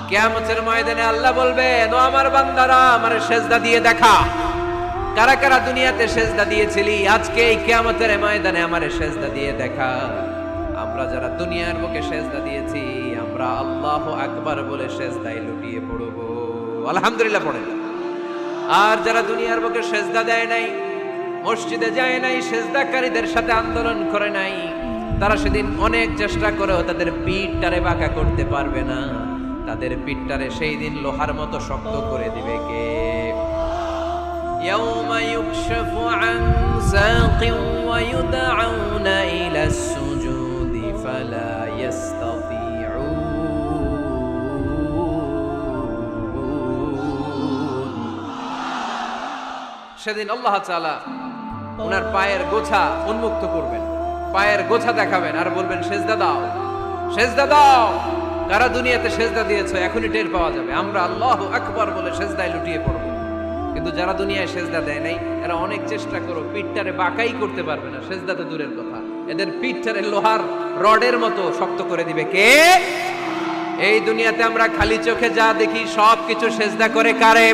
কিয়ামতের ময়দানে আল্লাহ বলবেন, ও আমার বান্দারা আমারে সেজদা দিয়ে দেখা। কারা কারা দুনিয়াতে সেজদা দিয়েছিলি, আজকে এই কিয়ামতের ময়দানে আমারে সেজদা দিয়ে দেখা। আমরা যারা দুনিয়ার বুকে সেজদা দিয়েছি, আমরা আল্লাহু আকবার বলে সেজদায় লুটিয়ে পড়ব। আলহামদুলিল্লাহ পড়েন। আর যারা দুনিয়ার বুকে সেজদা দেয় নাই, মসজিদে যায় নাই, সেজদাকারীদের সাথে আন্দোলন করে নাই, তারা সেদিন অনেক চেষ্টা করেও তাদের পিঠটারে বাঁকা করতে পারবে না। তাদের পিঠটারে সেই দিন লোহার মতো শক্ত করে দিবে কে? ইয়াউমা ইউকশাফু আন সাকিন ওয়া ইউদআউনা ইলা সুজুদি ফালা ইস্তাতিউন। সেদিন আল্লাহ তাআলা ওনার পায়ের গোছা উন্মুক্ত করবেন, পায়ের গোছা দেখাবেন আর বলবেন, সেজদা দাও, সেজদা দাও। কারা দুনিয়াতে সেজদা দিয়েছো এখনই টের পাওয়া যাবে। আমরা আল্লাহু আকবার বলে সেজদায় লুটিয়ে পড়ব। কিন্তু যারা দুনিয়ায় সেজদা দেয় নাই, এরা অনেক চেষ্টা করো পিঠটারে বাঁকাই করতে পারবে না। সেজদা তো দূরের কথা, এদের পিঠটারে লোহার রডের মতো শক্ত করে দিবে কে? এই দুনিয়াতে আমরা খালি চোখে যা দেখি সবকিছু সেজদা করে কারে?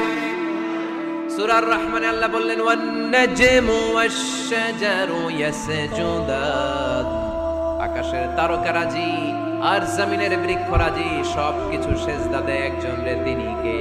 সূরার রহমানে আল্লাহ বললেন, ওয়ান নাজমু ওয়াশ-শাজারু ইয়াসজুদান। আকাশের তারকারাজি আর জমিনের বৃক্ষরাজি সবকিছু সেজদা দেয় একজন রে, তিনি কে?